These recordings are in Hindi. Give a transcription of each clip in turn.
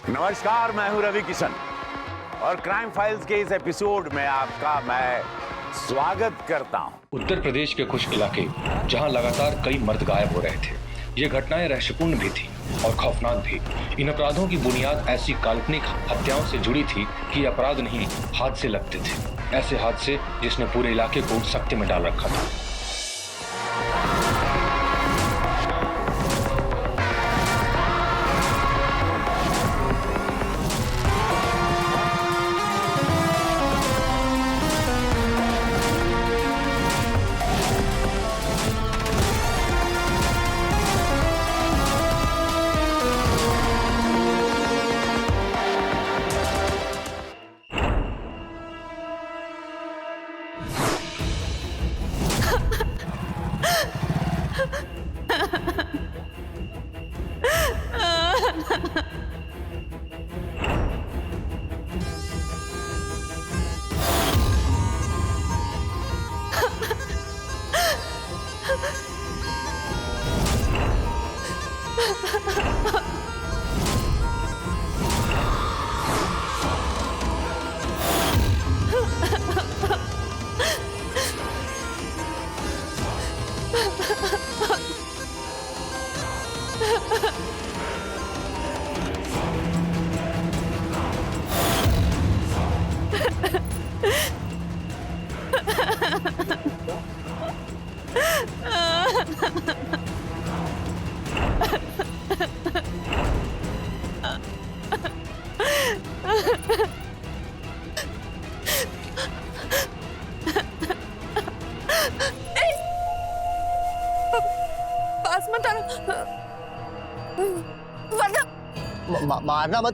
नमस्कार, मैं हूं रवि किशन और क्राइम फाइल्स के इस एपिसोड में आपका मैं स्वागत करता हूं। उत्तर प्रदेश के कुछ इलाके जहां लगातार कई मर्द गायब हो रहे थे। ये घटनाएं रहस्यपूर्ण भी थी और खौफनाक भी। इन अपराधों की बुनियाद ऐसी काल्पनिक हत्याओं से जुड़ी थी कि अपराध नहीं, हादसे लगते थे। ऐसे हादसे जिसने पूरे इलाके को सख्ते में डाल रखा था।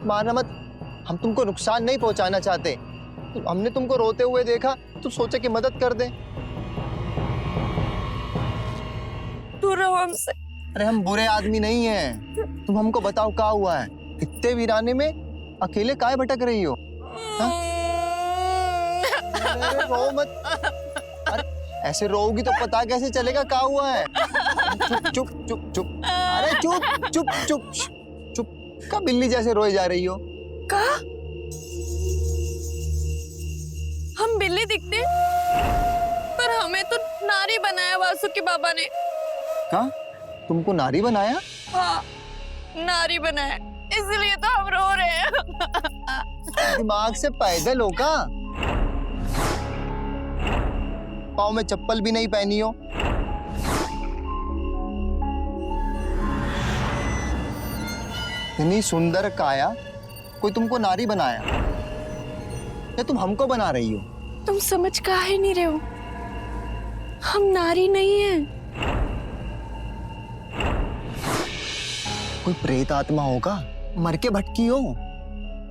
मारना मत। हम तुमको नुकसान नहीं पहुंचाना चाहते। हमने तुमको रोते हुए देखा तो सोचा कि मदद कर दें। दूर रहो हमसे। अरे हम बुरे आदमी नहीं हैं। तुम हमको बताओ क्या हुआ है? इतने वीराने में अकेले काहे भटक रही हो? अरे रो मत। अरे ऐसे रोगी तो पता कैसे चलेगा क्या हुआ है? चुप चुप चुप चुप। अरे चुप चुप चुप चुप। का बिल्ली जैसे रोए जा रही हो? का? हम बिल्ली दिखते पर हमें तो नारी बनाया वासुकी बाबा ने। का? तुमको नारी बनाया? हाँ, नारी बनाया, इसलिए तो हम रो रहे हैं। दिमाग से पैदल हो का? पाँव में चप्पल भी नहीं पहनी हो? इतनी सुंदर काया, कोई तुमको नारी बनाया या तुम हमको बना रही हो? तुम समझ काहे नहीं रहे हो? हम नारी नहीं हैं। कोई प्रेत आत्मा होगा, मर के भटकी हो?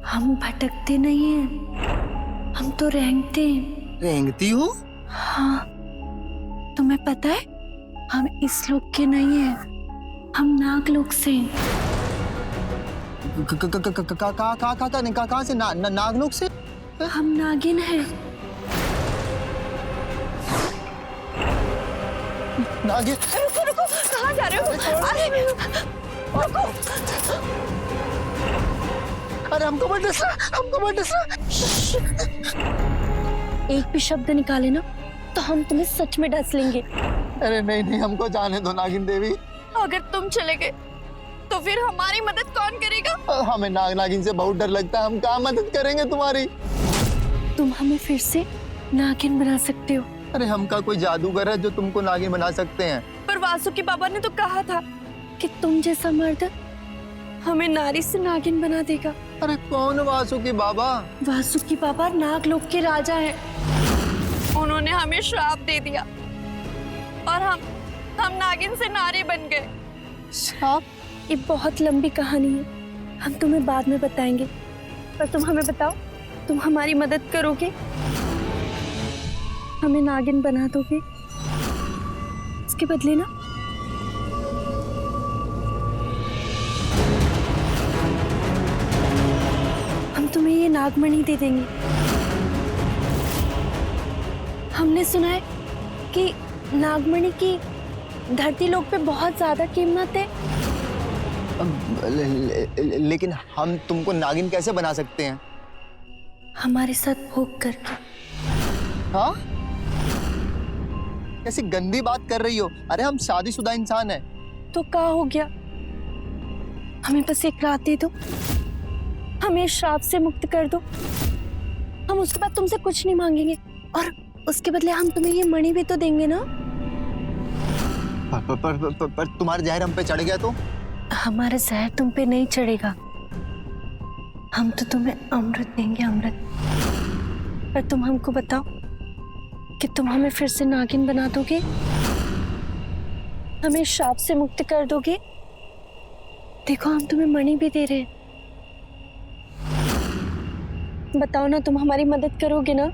हम भटकते नहीं हैं, हम तो रेंगते हैं। रेंगती हो? हाँ, तुम्हें पता है हम इस लोक के नहीं हैं, हम नागलोक से हैं। कहाँ से? नागलोक से? हम नागिन हैं। नागिन? रुको रुको, कहाँ जा रहे हो? अरे रुको। अरे हमको मत डसना। एक भी शब्द निकाले ना तो हम तुम्हें सच में डस लेंगे। अरे नहीं, हमको जाने दो नागिन देवी। अगर तुम चले गए तो फिर हमारी मदद कौन करेगा? हमें नागिन से बहुत डर लगता है। हम क्या मदद करेंगे तुम्हारी? तुम हमें फिर से नागिन बना सकते हो। अरे हम का कोई जादूगर है जो तुमको नागिन बना सकते हैं? पर वासुकी बाबा ने तो कहा था कि तुम जैसा मर्द हमें नारी से नागिन बना देगा। अरे कौन वासुकी बाबा? वासुकी बाबा नागलोक के राजा हैं। उन्होंने हमें श्राप दे दिया और हम नागिन से नारी बन गए। श्राप? ये बहुत लंबी कहानी है, हम तुम्हें बाद में बताएंगे। पर तुम हमें बताओ, तुम हमारी मदद करोगे? हमें नागिन बना दोगे? इसके बदले ना हम तुम्हें ये नागमणि दे देंगे। हमने सुना है कि नागमणि की धरती लोक पे बहुत ज्यादा कीमत है। लेकिन हम तुमको नागिन कैसे बना सकते हैं? हमारे साथ भोग करके। हाँ? कैसी गंदी बात कर रही हो? अरे हम शादीशुदा इंसान हैं। तो क्या हो गया? हमें बस एक रात दे दो, हमें श्राप से मुक्त कर दो। हम उसके बाद तुमसे कुछ नहीं मांगेंगे और उसके बदले हम तुम्हें ये मणि भी तो देंगे ना। पर तुम्हारा जहर हम पे चढ़ गया तो? हमारा जहर तुम पे नहीं चढ़ेगा, हम तो तुम्हें अमृत देंगे, अमृत। पर तुम हमको बताओ कि तुम हमें फिर से नागिन बना दोगे, हमें श्राप से मुक्त कर दोगे? देखो हम तुम्हें मणि भी दे रहे हैं। बताओ ना, तुम हमारी मदद करोगे ना?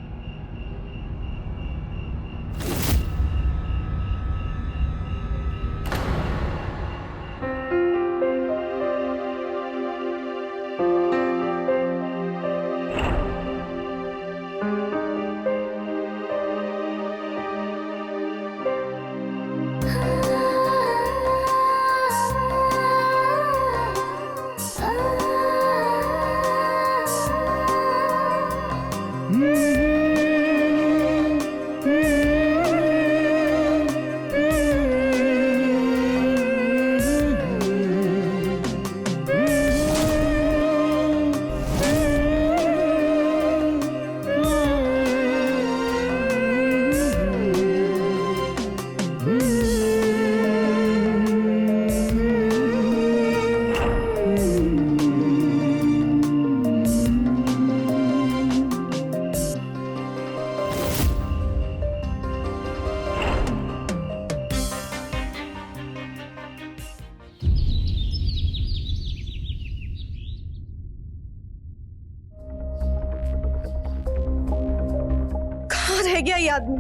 रह गया ये आदमी,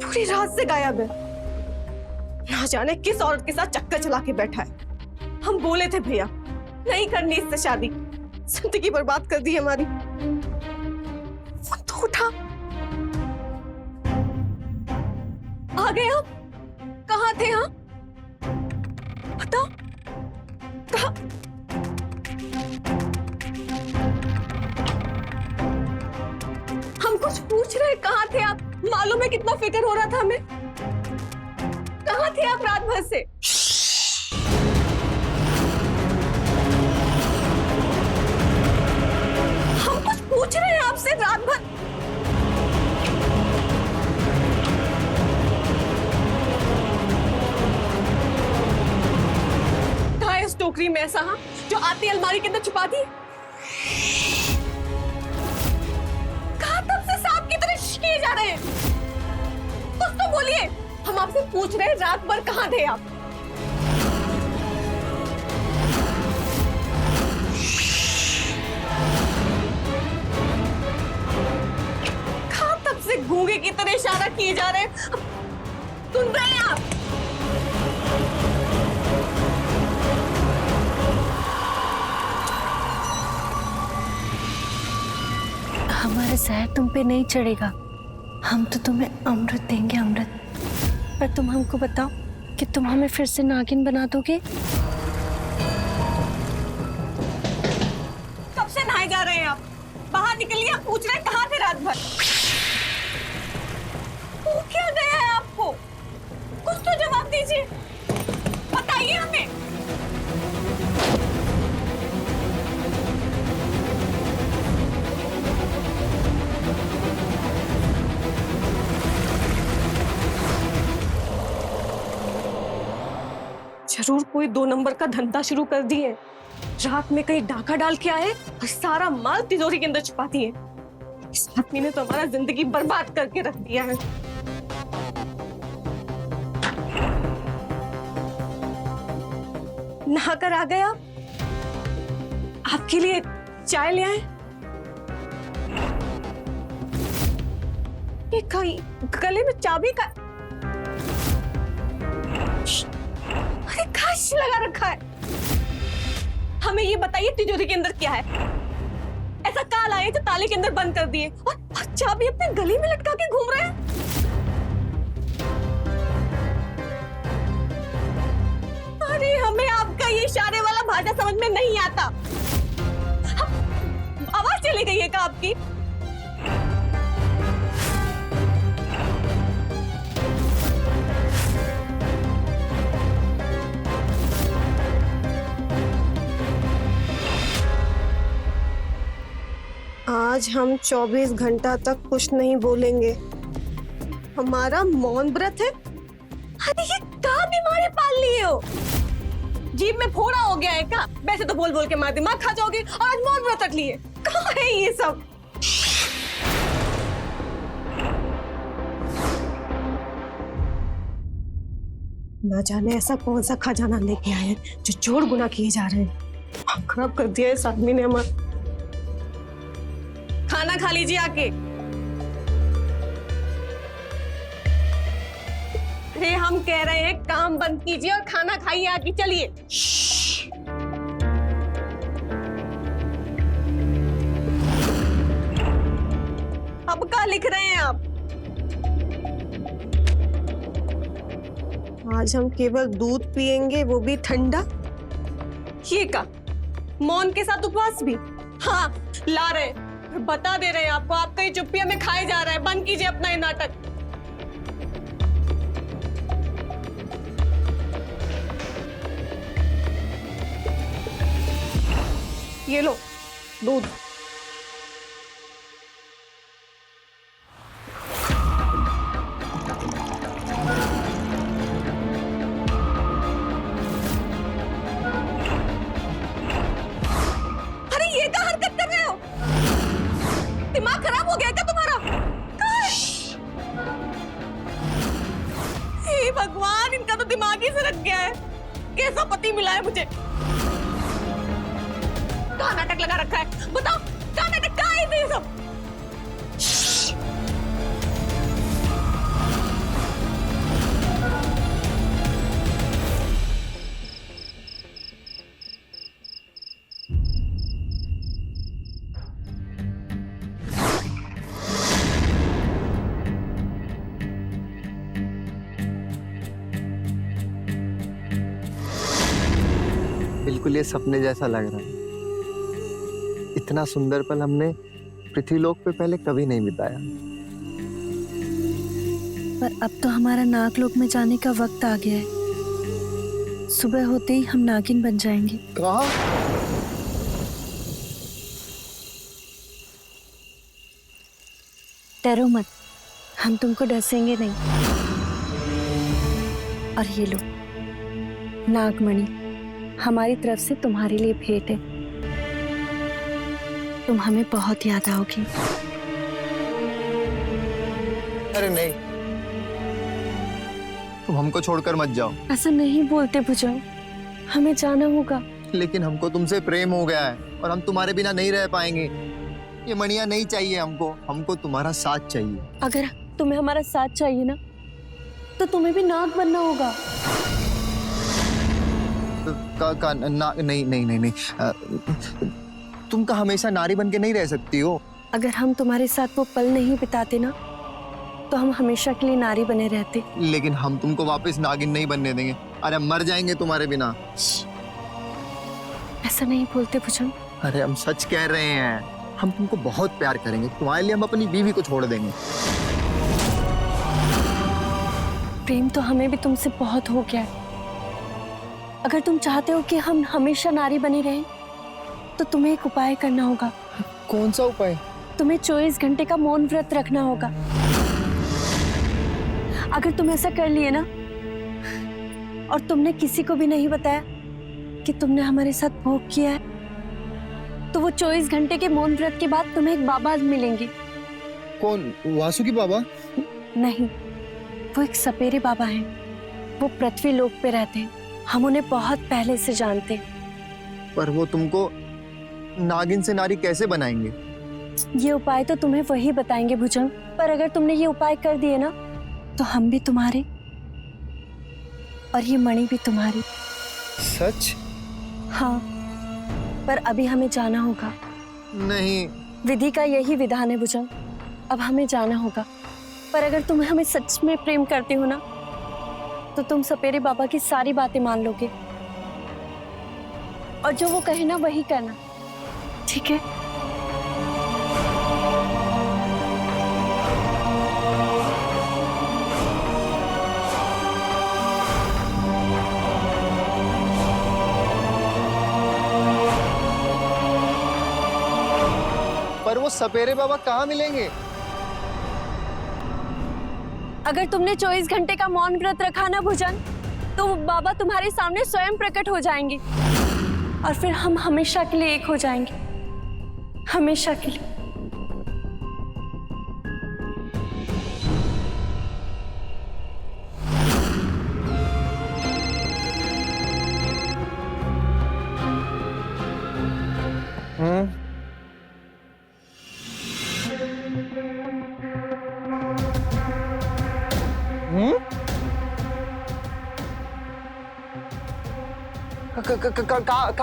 पूरी रात से गायब है। ना जाने किस औरत के साथ चक्कर चला के बैठा है। हम बोले थे भैया नहीं करनी इससे शादी, जिंदगी बर्बाद कर दी हमारी। फोन तो उठा। आ गए आप? कहाँ थे? हाँ बताओ कहाँ? हम कुछ पूछ रहे, कहाँ थे आप? मालूम है कितना फिक्र हो रहा था हमें। कहाँ थे आप रात भर से? हम कुछ पूछ रहे हैं आपसे रात भर। कहाँ है उस टोकरी में ऐसा, हाँ, जो आती अलमारी के अंदर छुपा दी? किए जा रहे हैं? कुछ तो बोलिए। हम आपसे पूछ रहे हैं रात भर कहाँ थे आप? कहाँ तब से गूंगे की तरह इशारा किए जा रहे हैं? सुन रहे हैं आप? हमारा जहर तुम पे नहीं चढ़ेगा, हम तो तुम्हें अमृत देंगे, अमृत। पर तुम हमको बताओ कि तुम हमें फिर से नागिन बना दोगे? कब से नहाए जा रहे हैं आप? बाहर निकलिए, आप पूछ रहे हैं कहाँ थे रात भर? वो क्या गया है आपको? कुछ तो जवाब दीजिए, बताइए हमें। जरूर कोई 2 नंबर का धंधा शुरू कर दिए। रात में कहीं डाका डाल के आए और सारा माल तिजोरी के अंदर छुपा दिए। इस आदमी ने तो हमारा जिंदगी बर्बाद करके रख दिया है। नहाकर आ गए आप? आपके लिए चाय ले आए? ये गले में चाबी का खास लगा रखा है। हमें ये बताइए तिजोरी के अंदर क्या है? ऐसा काल आए जो ताले के अंदर बंद कर दिए और चाबी अपने गले में लटका के घूम रहे हैं। अरे हमें आपका ये इशारे वाला भाषा समझ में नहीं आता। आवाज चली गई है क्या आपकी? आज हम 24 घंटा तक कुछ नहीं बोलेंगे। हमारा मौन व्रत है। अरे ये क्या बीमारी पाल लिए हो? जीभ में फोड़ा हो गया है क्या? वैसे तो बोल बोल के मार दिमाग खा जाओगी और आज मौन व्रत रख लिए। कहाँ है ये सब? ना जाने ऐसा कौन सा खजाना लेके आए हैं जो जोड़ गुना किए जा रहे हैं। खराब कर दिया इस आदमी ने हमारा। खाना खा लीजिए आके। अरे हम कह रहे हैं काम बंद कीजिए और खाना खाइए आके। चलिए। अब क्या लिख रहे हैं आप? आज हम केवल दूध पिएंगे, वो भी ठंडा। ये का मौन के साथ उपवास भी? हाँ ला रहे हैं। बता दे रहे हैं आपको, आपका ये चुप्पी में खाए जा रहा है। बंद कीजिए अपना ये नाटक। ये लो दूध। अरे ये क्या हरकत कर रहे हो? दिमाग खराब हो गया क्या तुम्हारा? हे भगवान, इनका तो दिमाग ही सरक गया है। कैसा पति मिला है मुझे? क्या नाटक लगा रखा है? बताओ क्या नाटक, क्या है ये सब? बिल्कुल ये सपने जैसा लग रहा है। इतना सुंदर पल हमने पृथ्वीलोक पे पहले कभी नहीं बिताया। पर अब तो हमारा नागलोक में जाने का वक्त आ गया है। सुबह होते ही हम नागिन बन जाएंगे। कहाँ? डरो मत, हम तुमको डसेंगे नहीं। और ये लो नागमणि, हमारी तरफ से तुम्हारे लिए भेंट है। तुम हमें बहुत याद आओगी। अरे नहीं, तुम हमको छोड़कर मत जाओ। ऐसा नहीं बोलते भुजंग, हमें जाना होगा। लेकिन हमको तुमसे प्रेम हो गया है और हम तुम्हारे बिना नहीं रह पाएंगे। ये मणियां नहीं चाहिए हमको, हमको तुम्हारा साथ चाहिए। अगर तुम्हें हमारा साथ चाहिए ना, तो तुम्हें भी नाग बनना होगा। नहीं नहीं नहीं नहीं, तुम का हमेशा नारी बन के नहीं रह सकती हो। अगर हम तुम्हारे साथ वो पल नहीं बिताते ना, तो हम हमेशा के लिए नारी बने रहते। लेकिन हम तुमको वापस नागिन नहीं बनने देंगे। अरे हम मर जाएंगे तुम्हारे बिना। ऐसा नहीं बोलते भुजंग। अरे हम सच कह रहे हैं, हम तुमको बहुत प्यार करेंगे। तुम्हारे लिए हम अपनी बीवी को छोड़ देंगे। प्रेम तो हमें भी तुमसे बहुत हो गया है। अगर तुम चाहते हो कि हम हमेशा नारी बने रहें, तो तुम्हें एक उपाय करना होगा। कौन सा उपाय? तुम्हें 24 घंटे का मौन व्रत रखना होगा। अगर तुम ऐसा कर लिए ना, और तुमने किसी को भी नहीं बताया कि तुमने हमारे साथ भोग किया है, तो वो 24 घंटे के मौन व्रत के बाद तुम्हें एक बाबा मिलेंगे। कौन? वासुकी बाबा? नहीं, वो एक सपेरे बाबा हैं। वो पृथ्वी लोक पे रहते हैं। हम उन्हें बहुत पहले से जानते हैं। पर वो तुमको नागिन से नारी कैसे बनाएंगे? ये उपाय तो तुम्हें वही बताएंगे भुजंग। पर अगर तुमने ये उपाय कर दिए ना, तो हम भी तुम्हारे और ये मणि भी तुम्हारी। सच? हाँ, पर अभी हमें जाना होगा। नहीं, विधि का यही विधान है भुजंग। अब हमें जाना होगा। पर अगर तुम हमें सच में प्रेम करते हो ना, तो तुम सपेरे बाबा की सारी बातें मान लोगे। और जो वो कहे ना वही करना, ठीक है? पर वो सपेरे बाबा कहाँ मिलेंगे? अगर तुमने 24 घंटे का मौन व्रत रखा ना भुजंग, तो वो बाबा तुम्हारे सामने स्वयं प्रकट हो जाएंगे और फिर हम हमेशा के लिए एक हो जाएंगे, हमेशा के लिए।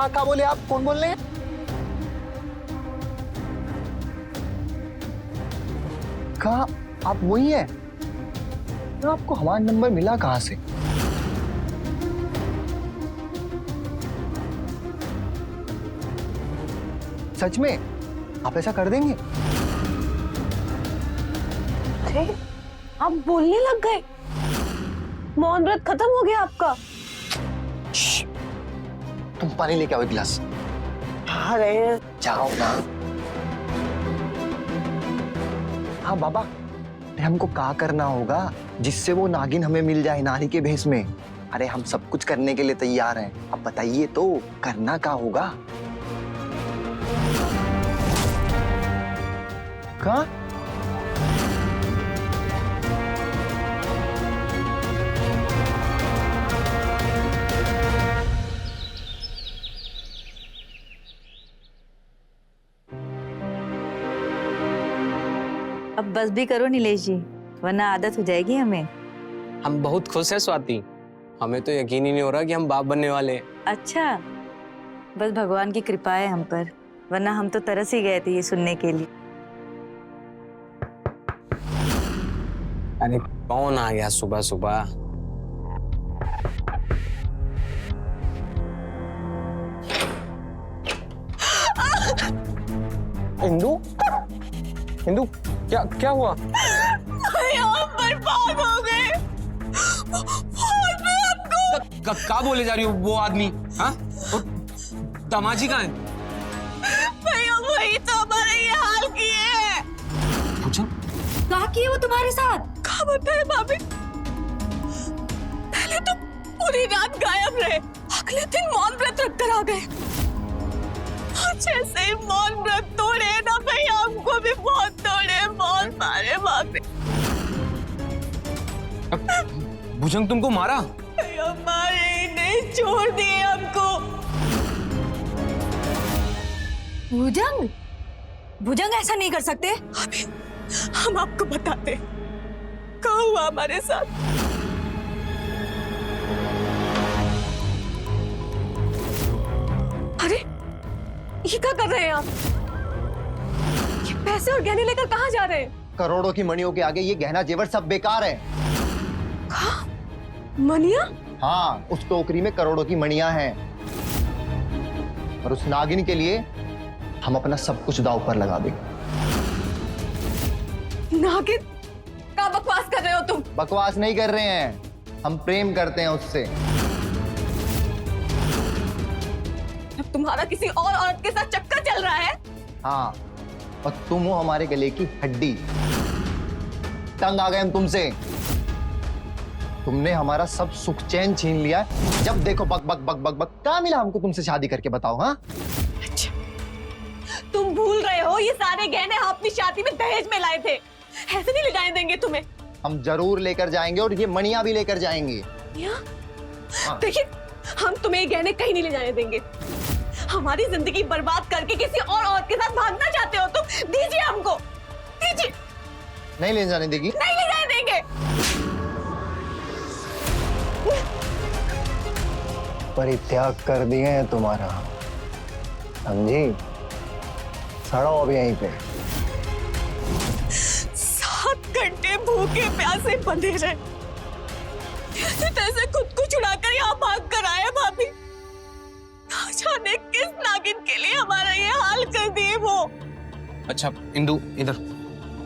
का बोले आप? कौन बोल रहे हैं? कहा आप वही हैं? तो आपको हमारा नंबर मिला कहाँ से? सच में आप ऐसा कर देंगे? अरे आप बोलने लग गए, मौन व्रत खत्म हो गया आपका। तुम पानी लेके आओ एक गिलास। अरे जाओ ना। हाँ बाबा, हमको क्या करना होगा जिससे वो नागिन हमें मिल जाए नारी के भेष में? अरे हम सब कुछ करने के लिए तैयार हैं, अब बताइए तो करना क्या होगा? क्या? अब बस भी करो नीलेश जी, वरना आदत हो जाएगी हमें। हम बहुत खुश हैं स्वाति, हमें तो यकीन ही नहीं हो रहा कि हम बाप बनने वाले हैं। अच्छा, बस भगवान की कृपा है हम पर, वरना हम तो तरस ही गए थे ये सुनने के लिए। अरे कौन आ गया सुबह सुबह? इंदु, इंदु क्या हुआ? हम बर्बाद हो गए। क्या बोले जा रही हो? वो आदमी, हाँ? दामाजी कहाँ है? भैया वही तो हमारा ये हाल किए हैं। कहा किए वो तुम्हारे साथ? क्या बताए भाभी? पहले तो पूरी रात गायब रहे, अगले दिन मौन व्रत रख कर आ गए। जैसे ही मौन व्रत तोड़े ना भैया, हमको भी बहुत तोड़े, बहुत मारे भाभी। भुजंग तुमको मारा? भैया मारे ही नहीं, छोड़ दिए हमको। भुजंग, भुजंग ऐसा नहीं कर सकते। अभी हम आपको बताते क्या हुआ हमारे साथ। अरे ये क्या कर रहे हैं आप? ये पैसे और गहने लेकर कहाँ जा रहे हैं? करोड़ों की मणियों के आगे ये गहना जेवर सब बेकार है। मनिया? हाँ, उस टोकरी में करोड़ों की मणियां हैं और उस नागिन के लिए हम अपना सब कुछ दांव पर लगा देंगे। नागिन? क्या बकवास कर रहे हो तुम? बकवास नहीं कर रहे हैं, हम प्रेम करते हैं उससे। अब तुम्हारा किसी और औरत के साथ चक्कर चल रहा है? हाँ, और तुम हो हमारे गले की हड्डी। तंग आ गए हम तुमसे। तुमने हमारा सब सुख चैन छीन लिया। जब देखो बक बक बक बक बक। क्या मिला हमको तुमसे शादी करके, बताओ? हाँ, अच्छा, तुम भूल रहे हो ये सारे गहने हम अपनी शादी में दहेज में लाए थे। ऐसे नहीं ले जाने देंगे तुम्हें। हम जरूर लेकर जाएंगे और ये मणियां भी लेकर जाएंगे। हाँ। देखिए, हम तुम्हें ये गहने कहीं नहीं ले जाने देंगे। हमारी जिंदगी बर्बाद करके किसी और औरत के साथ भागना चाहते हो तुम? दीजिए हमको, दीजिए। नहीं ले जाने देगी? नहीं ले जाने देंगे। परित्याग कर दिए हैं तुम्हारा, समझी? सड़ो अब यहीं पे। 7 घंटे भूखे प्यासे बंधे रहे, कैसे तैसे खुद को छुड़ाकर यहाँ भाग कर आए भाभी। ना जाने अच्छा इंदु इधर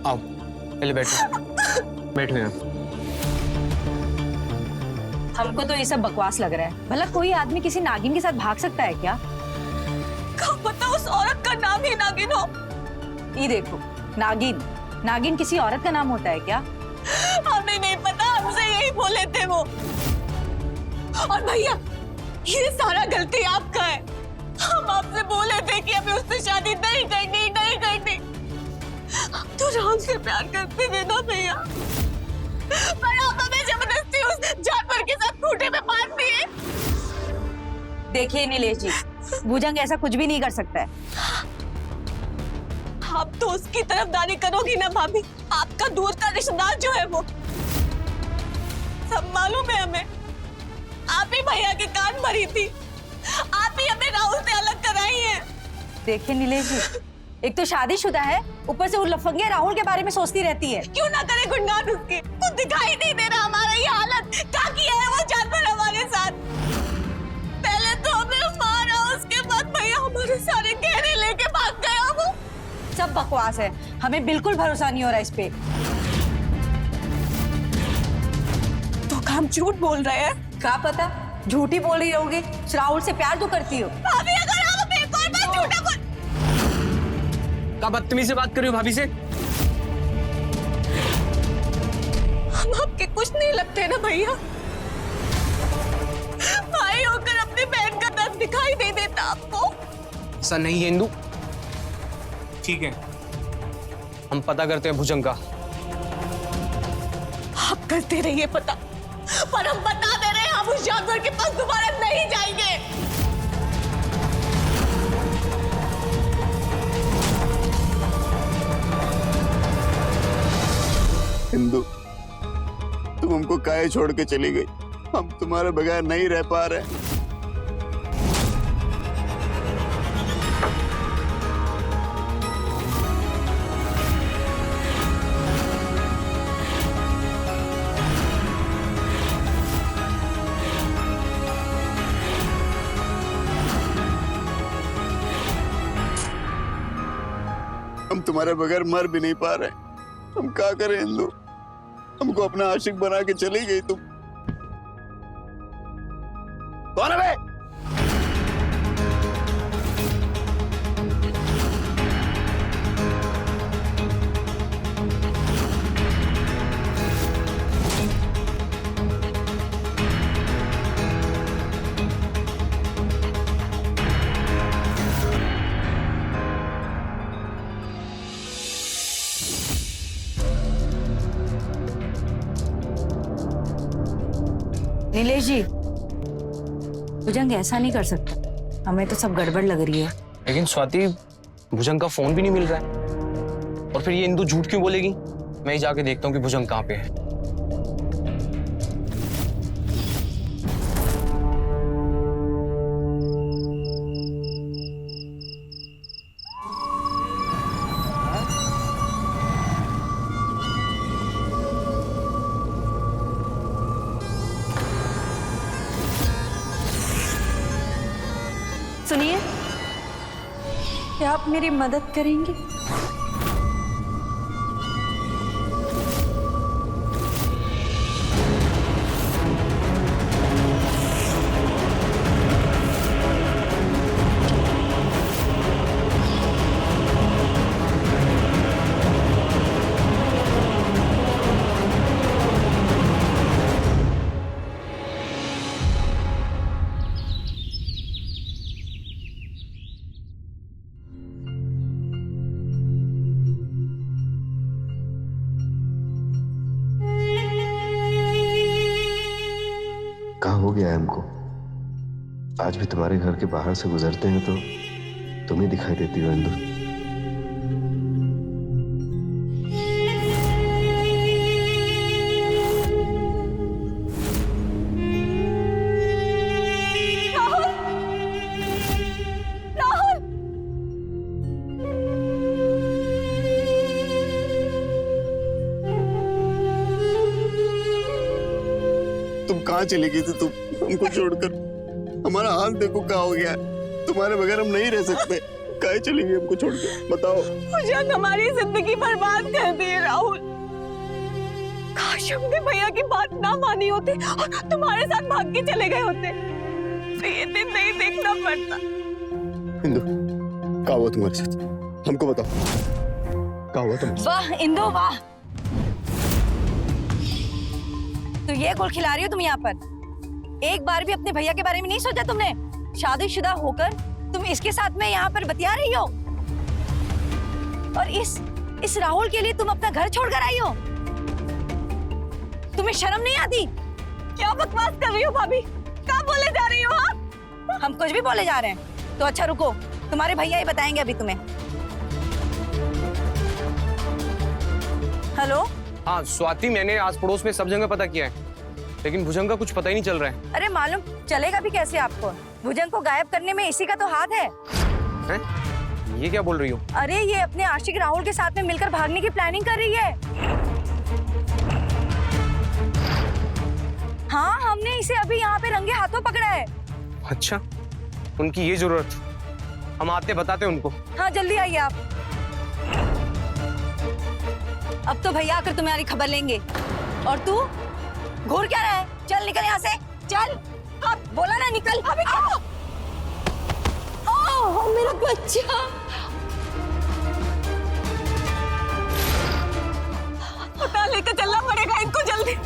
आओ, पहले बैठो, बैठो यहाँ। हमको तो ये सब बकवास लग रहा है। भला कोई आदमी किसी नागिन के साथ भाग सकता है क्या? क्या पता उस औरत का नाम ही नागिन हो। ये देखो, नागिन, नागिन किसी औरत का नाम होता है क्या? हमें नहीं पता, हमसे यही बोले थे वो। और भैया, ये सारा गलती आपका है। हम आपसे बोले थे कि हमें उससे शादी नहीं करनी, नहीं करनी। हम तो राम से प्यार करते थे ना भैया, पर आप हमें जबरदस्ती उस जानवर के साथ खूंटे में बांध दिए। देखिए नीलेश जी, भुजंग ऐसा कुछ भी नहीं कर सकता है। आप तो उसकी तरफदारी करोगी ना भाभी। आपका दूर का रिश्तेदार जो है वो, सब मालूम है हमें। आप ही भैया के कान भरी थी, आप ही हमें राहुल से अलग कराई है। देखिए नीलेश जी, एक तो शादीशुदा है, ऊपर से वो लफंगे राहुल के बारे में सोचती रहती है। क्यों ना करे गुणगान उसके, कुछ दिखाई नहीं दे रहा हमारा ये हालत। क्या किया है वो जानवर हमारे साथ? पहले तो हमें मारा, उसके बाद भैया हमारे सारे गहने लेके भाग गया वो। सब बकवास है, हमें बिल्कुल भरोसा नहीं हो रहा इस पे। तो हम झूठ बोल रहे हैं। क्या पता, झूठी बोल रही होगी। राहुल से प्यार तो करती हो। भाभी अगर आप एक और बार झूठा बोल। क्या बदतमीजी से बात कर रही हो भाभी से? हम आपके कुछ नहीं लगते ना भैया। भाई होकर अपनी बहन का दर्द दिखाई नहीं देता आपको? ऐसा नहीं है इंदु। ठीक है, हम पता करते हैं भुजंग का। आप करते रहिए पता, पर हम बता दे रहे हैं, हम उस जानवर के पास दोबारा नहीं जाएंगे। इंदु, तुम हमको काहे छोड़ के चली गई? हम तुम्हारे बगैर नहीं रह पा रहे। हम तुम्हारे बगैर मर भी नहीं पा रहे। हम क्या करें इंदु? हमको अपना आशिक बना के चली गई तुम। कौन है बे? नीलेश जी, भुजंग ऐसा नहीं कर सकता। हमें तो सब गड़बड़ लग रही है। लेकिन स्वाति, भुजंग का फोन भी नहीं मिल रहा है। और फिर ये इंदु झूठ क्यों बोलेगी? मैं ही जाके देखता हूँ कि भुजंग कहाँ पे है। सुनिए, क्या आप मेरी मदद करेंगे? कहाँ हो गया है हमको? आज भी तुम्हारे घर के बाहर से गुजरते हैं तो तुम ही दिखाई देती हो इंदु। तुम कहाँ चली गई थी? तुम हमको छोड़कर। हमारा हाल देखो क्या हो गया है। तुम्हारे बगैर हम नहीं रह सकते। काहे चलेंगे हमको छोड़ के, बताओ। भुजंग हमारी जिंदगी बर्बाद कर दी राहुल। काश हमने भैया की बात ना मानी होती और तुम्हारे साथ भाग के चले गए होते, तो ये दिन नहीं देखना पड़ता। इंदु, क्या हुआ तुम्हारे साथ? हमको बताओ, क्या हुआ तुम्हारे साथ? वाह इंदु वाह, तो ये गुल खिला रही हो तुम यहाँ पर? एक बार भी अपने भैया के बारे में नहीं सोचा तुमने? शादीशुदा होकर तुम इसके साथ में यहाँ पर बतिया रही हो, और इस राहुल के लिए तुम अपना घर छोड़कर आई हो। तुम्हें शर्म नहीं आती? क्या बकवास कर रही हो भाभी? क्या बोले जा रही हो आप? हम कुछ भी बोले जा रहे हैं तो अच्छा रुको, तुम्हारे भैया ही बताएंगे अभी तुम्हें। हेलो। हाँ स्वाति, मैंने आस पड़ोस में सब जगह पता किया है, लेकिन भुजंग का कुछ पता ही नहीं चल रहा है। अरे मालूम चलेगा भी कैसे आपको? भुजंग को गायब करने में इसी का तो हाथ है। हैं? ये क्या बोल रही हो? अरे ये अपने आशिक राहुल के साथ में मिलकर भागने की प्लानिंग कर रही है। हाँ, हमने इसे अभी यहाँ पे रंगे हाथों पकड़ा है। अच्छा, उनकी ये जरूरत, हम आते बताते उनको। हाँ जल्दी आइए आप। अब तो भैया आकर तुम्हारी खबर लेंगे, और तू घूर क्या रहा है? चल निकल यहाँ से, चल। अब बोला ना निकल। अभी ओह मेरा बच्चा, पता लेकर चलना पड़ेगा इनको जल्दी।